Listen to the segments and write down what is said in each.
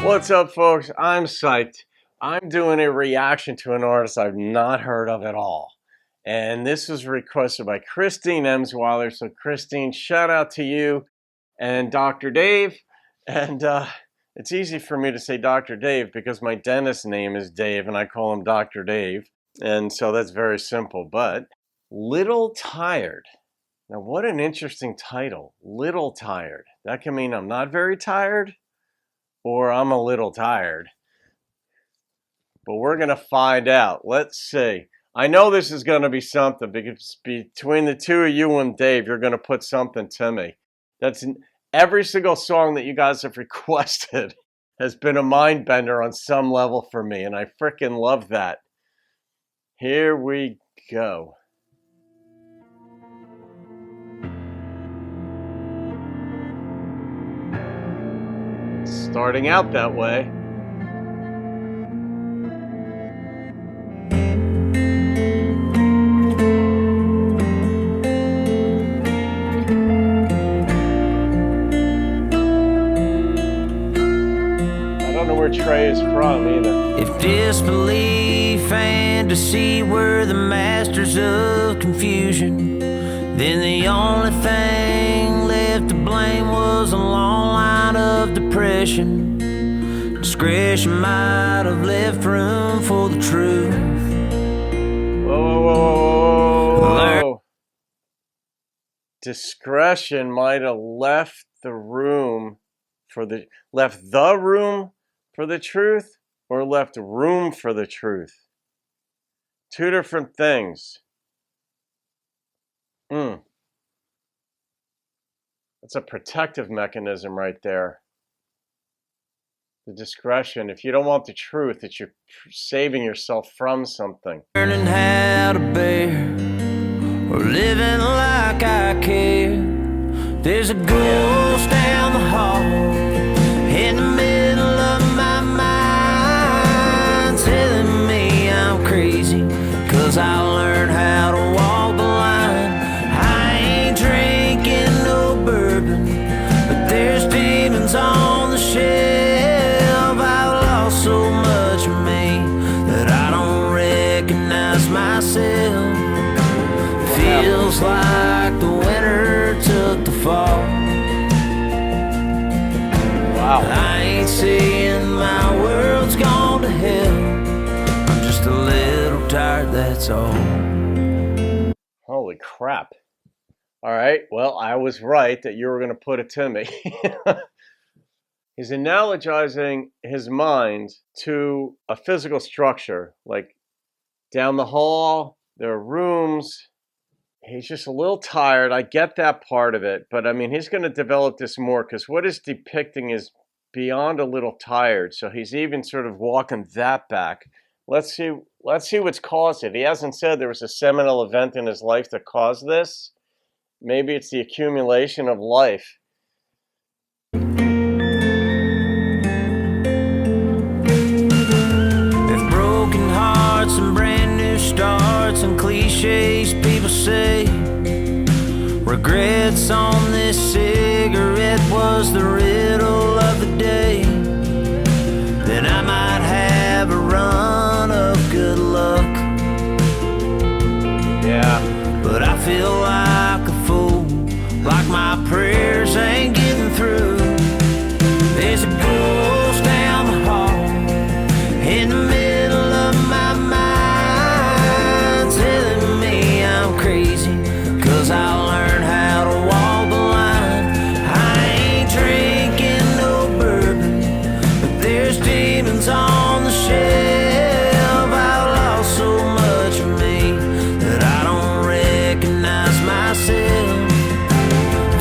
What's up, folks? I'm psyched. I'm doing a reaction to an artist I've not heard of at all. And this was requested by Christine Emsweiler. So, Christine, shout out to you and Dr. Dave. And it's easy for me to say Dr. Dave because my dentist's name is Dave and I call him Dr. Dave. And so that's very simple. But Little Tired. Now, what an interesting title. Little Tired. That can mean I'm not very tired, or I'm a little tired. But we're going to find out. Let's see. I know this is going to be something because between the two of you and Dave, you're going to put something to me. That's every single song that you guys have requested has been a mind bender on some level for me, and I freaking love that. Here we go. Starting out that way. I don't know where Trey is from either. If disbelief and deceit were the masters of confusion, then the only thing left to blame was a long line of depression. Discretion might have left room for the truth. Whoa. Discretion might have left the room for the truth, or left room for the truth. Two different things. That's a protective mechanism right there. The discretion. If you don't want the truth, that you're saving yourself from something. Learning how to bear, or living like I care. There's a ghost down the hall in the middle of my mind, telling me I'm crazy, 'cause I learned how to walk the line. I ain't drinking no bourbon, but there's demons on the shelf. I've lost so much of me that I don't recognize myself. Feels like the winter took the fall. Wow. I ain't saying my world's gone to hell. I'm just a little tired, that's all. Holy crap. All right, well, I was right that you were going to put it to me. He's analogizing his mind to a physical structure, like down the hall, there are rooms. He's just a little tired. I get that part of it, but I mean, he's going to develop this more because what he's depicting is beyond a little tired. So he's even sort of walking that back. Let's see what's caused it. He hasn't said there was a seminal event in his life that caused this. Maybe it's the accumulation of life. If broken hearts and brand new starts and cliches people say, regrets on this cigarette was the riddle of the day, then I might have a run of good luck. Yeah. But I feel like a fool, like my prayers ain't getting through. There's a ghost down the hall in the middle of my mind, telling me I'm crazy, 'cause I learned how to walk the line. I ain't drinking no bourbon, but there's demons on the shelf. I've lost so much of me that I don't recognize myself.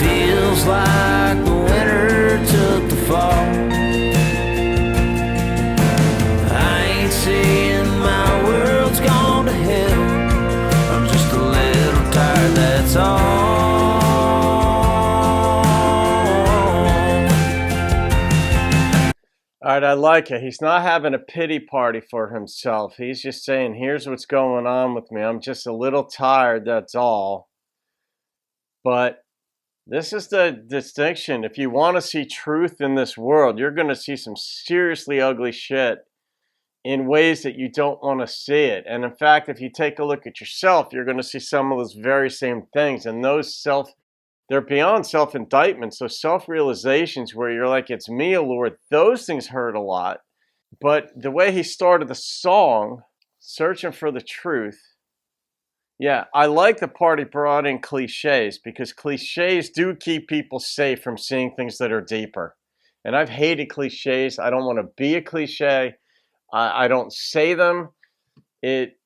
Feels like the winter took the fall. I ain't saying my world's gone to hell. I'm just a little tired, that's all. All right, I like it. He's not having a pity party for himself. He's just saying, here's what's going on with me. I'm just a little tired, that's all. But This is the distinction. If you want to see truth in this world, you're going to see some seriously ugly shit in ways that you don't want to see it. And in fact, if you take a look at yourself, you're going to see some of those very same things. And they're beyond self-indictment. So self-realizations where you're like, it's me, Lord, those things hurt a lot. But the way he started the song, searching for the truth, yeah, I like the part he brought in cliches, because cliches do keep people safe from seeing things that are deeper. And I've hated cliches. I don't want to be a cliche. I don't say them. They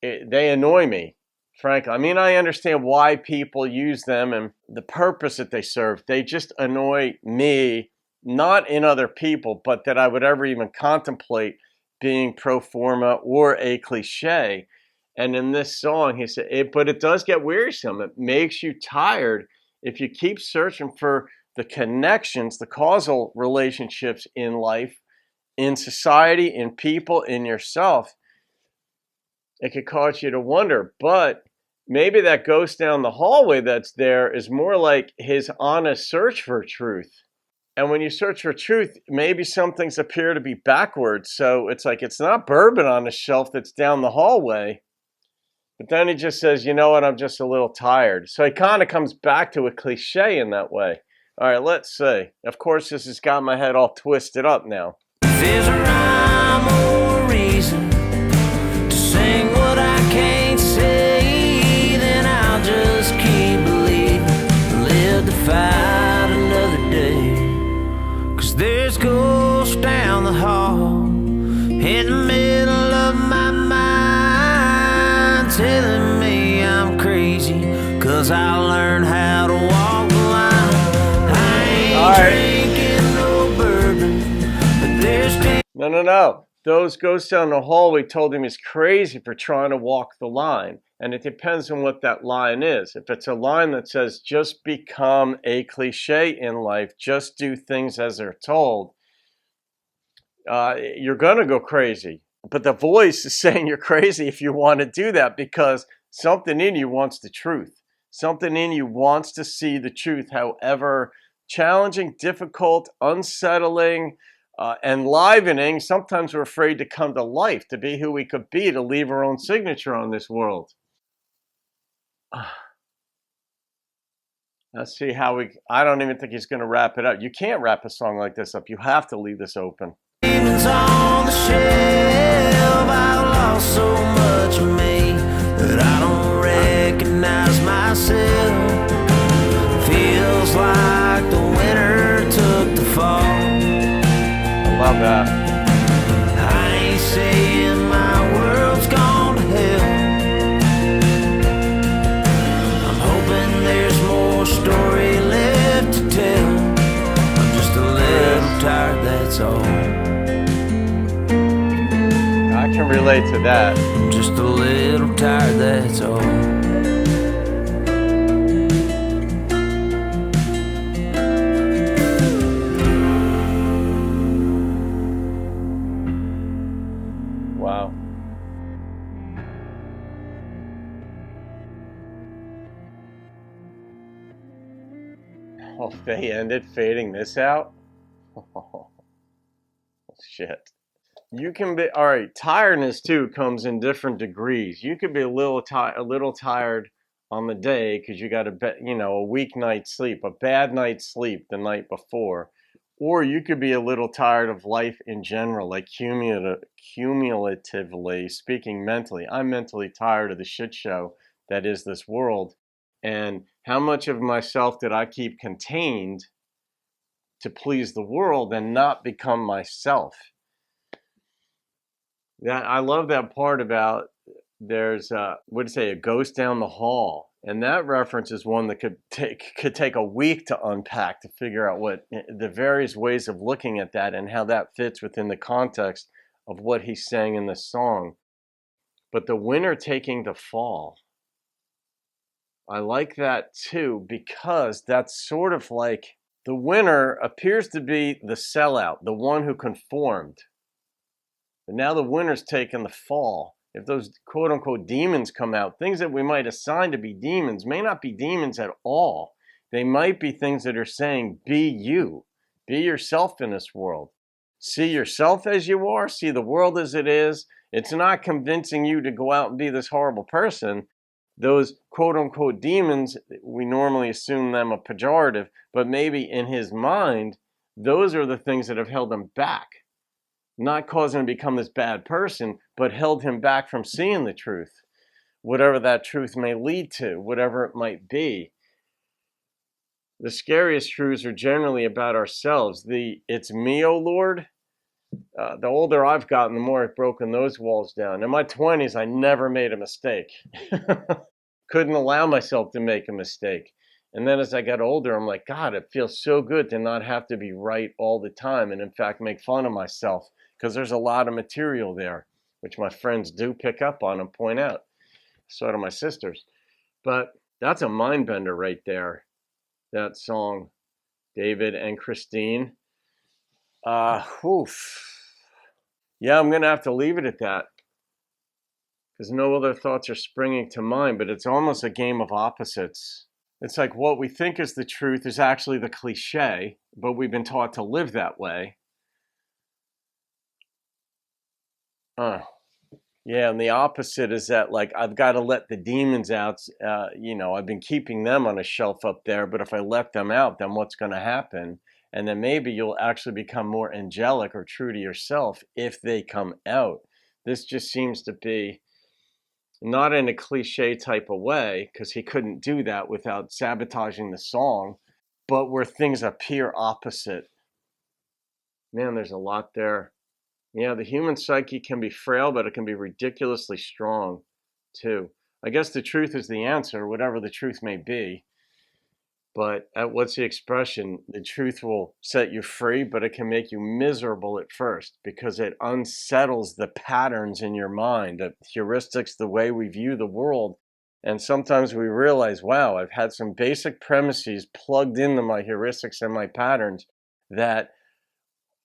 annoy me, frankly. I mean, I understand why people use them and the purpose that they serve. They just annoy me, not in other people, but that I would ever even contemplate being pro forma or a cliche. And in this song, he said, but it does get wearisome. It makes you tired if you keep searching for the connections, the causal relationships in life, in society, in people, in yourself. It could cause you to wonder, but maybe that ghost down the hallway that's there is more like his honest search for truth. And when you search for truth, maybe some things appear to be backwards. So it's like, it's not bourbon on the shelf that's down the hallway. But then he just says, you know what, I'm just a little tired. So he kind of comes back to a cliche in that way. All right, let's see. Of course, this has got my head all twisted up now. If there's a rhyme or a reason to sing what I can't say, then I'll just keep believing, live to fight another day. 'Cause there's ghosts down the hall in the middle of my mind, telling me I'm crazy 'cause I learned how to walk the line. I ain't drinking no bourbon, but there's No. Those ghosts down the hallway told him he's crazy for trying to walk the line. And it depends on what that line is. If it's a line that says, just become a cliche in life, just do things as they're told, you're going to go crazy. But the voice is saying you're crazy if you want to do that, because something in you wants the truth. Something in you wants to see the truth, however challenging, difficult, unsettling, enlivening. Sometimes we're afraid to come to life, to be who we could be, to leave our own signature on this world. Let's see how I don't even think he's going to wrap it up. You can't wrap a song like this up. You have to leave this open. Demons on the shelf, I've lost so much of me that I don't recognize myself. Feels like the winter took the fall. I love that. I ain't saying my world's gone to hell. I'm hoping there's more story left to tell. I'm just a little tired, that's all. I can relate to that. I'm just a little tired, that's all. Wow. Oh, they ended fading this out? Oh, shit. You can be, all right, tiredness too comes in different degrees. You could be a little tired on the day because you got a weeknight sleep, a bad night's sleep the night before. Or you could be a little tired of life in general, like cumulatively speaking mentally. I'm mentally tired of the shit show that is this world. And how much of myself did I keep contained to please the world and not become myself? That I love that part about there's a ghost down the hall, and that reference is one that could take a week to unpack, to figure out what the various ways of looking at that and how that fits within the context of what he's saying in the song. But the winter taking the fall, I like that too, because that's sort of like the winner appears to be the sellout, the one who conformed. But now the winter's taken the fall. If those quote-unquote demons come out, things that we might assign to be demons may not be demons at all. They might be things that are saying, be you, be yourself in this world. See yourself as you are, see the world as it is. It's not convincing you to go out and be this horrible person. Those quote unquote demons, we normally assume them a pejorative, but maybe in his mind, those are the things that have held him back. Not causing him to become this bad person, but held him back from seeing the truth, whatever that truth may lead to, whatever it might be. The scariest truths are generally about ourselves. It's me, oh Lord. The older I've gotten, the more I've broken those walls down. In my 20s, I never made a mistake. Couldn't allow myself to make a mistake. And then as I got older, I'm like, God, it feels so good to not have to be right all the time and in fact make fun of myself, because there's a lot of material there, which my friends do pick up on and point out. So do my sisters. But that's a mind bender right there, that song, David and Christine. Oof. Yeah, I'm going to have to leave it at that, because no other thoughts are springing to mind, but it's almost a game of opposites. It's like what we think is the truth is actually the cliche, but we've been taught to live that way. Yeah, and the opposite is that, like, I've got to let the demons out. I've been keeping them on a shelf up there, but if I let them out, then what's going to happen? And then maybe you'll actually become more angelic or true to yourself if they come out. This just seems to be not in a cliche type of way, because he couldn't do that without sabotaging the song, but where things appear opposite. Man, there's a lot there. Yeah, the human psyche can be frail, but it can be ridiculously strong, too. I guess the truth is the answer, whatever the truth may be. But what's the expression? The truth will set you free, but it can make you miserable at first, because it unsettles the patterns in your mind, the heuristics, the way we view the world. And sometimes we realize, wow, I've had some basic premises plugged into my heuristics and my patterns that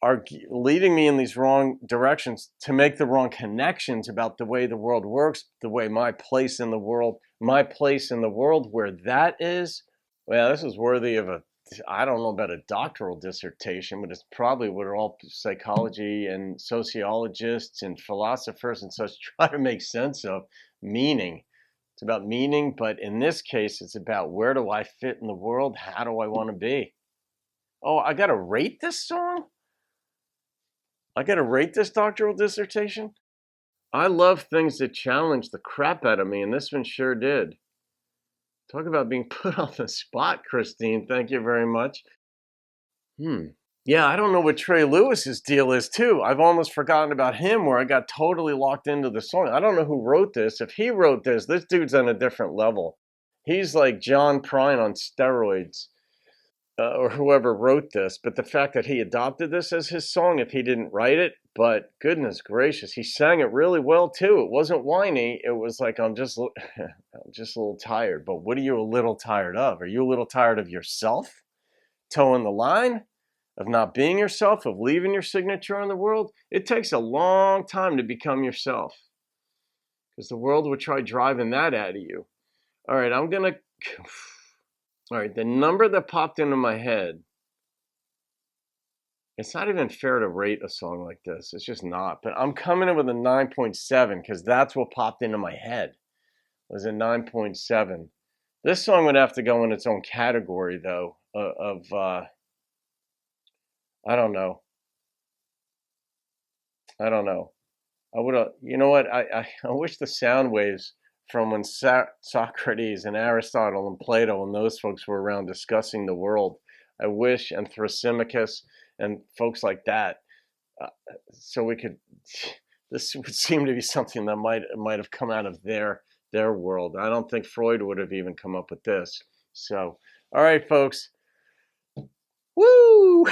are leading me in these wrong directions to make the wrong connections about the way the world works, the way my place in the world where that is. Well, this is worthy of I don't know about a doctoral dissertation, but it's probably what all psychology and sociologists and philosophers and such try to make sense of: meaning. It's about meaning, but in this case, it's about where do I fit in the world? How do I want to be? Oh, I got to rate this song? I got to rate this doctoral dissertation? I love things that challenge the crap out of me, and this one sure did. Talk about being put on the spot, Christine. Thank you very much. Yeah, I don't know what Trey Lewis's deal is, too. I've almost forgotten about him, where I got totally locked into the song. I don't know who wrote this. If he wrote this dude's on a different level. He's like John Prine on steroids. Or whoever wrote this, but the fact that he adopted this as his song, if he didn't write it, but goodness gracious, he sang it really well too. It wasn't whiny. It was like, I'm just a little tired. But what are you a little tired of? Are you a little tired of yourself? Towing the line? Of not being yourself? Of leaving your signature on the world? It takes a long time to become yourself, because the world will try driving that out of you. All right, All right, the number that popped into my head, it's not even fair to rate a song like this. It's just not. But I'm coming in with a 9.7, because that's what popped into my head, was a 9.7. This song would have to go in its own category, though, of I don't know. I would have, you know what? I wish the sound waves from when Socrates and Aristotle and Plato and those folks were around discussing the world. I wish, and Thrasymachus and folks like that, so we could. This would seem to be something that might have come out of their world. I don't think Freud would have even come up with this. So, all right, folks. Woo!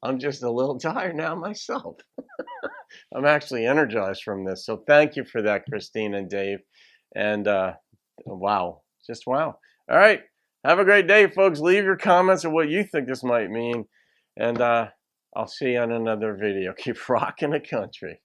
I'm just a little tired now myself. I'm actually energized from this. So thank you for that, Christine and Dave. And wow, just wow. All right. Have a great day, folks. Leave your comments on what you think this might mean. And I'll see you on another video. Keep rocking the country.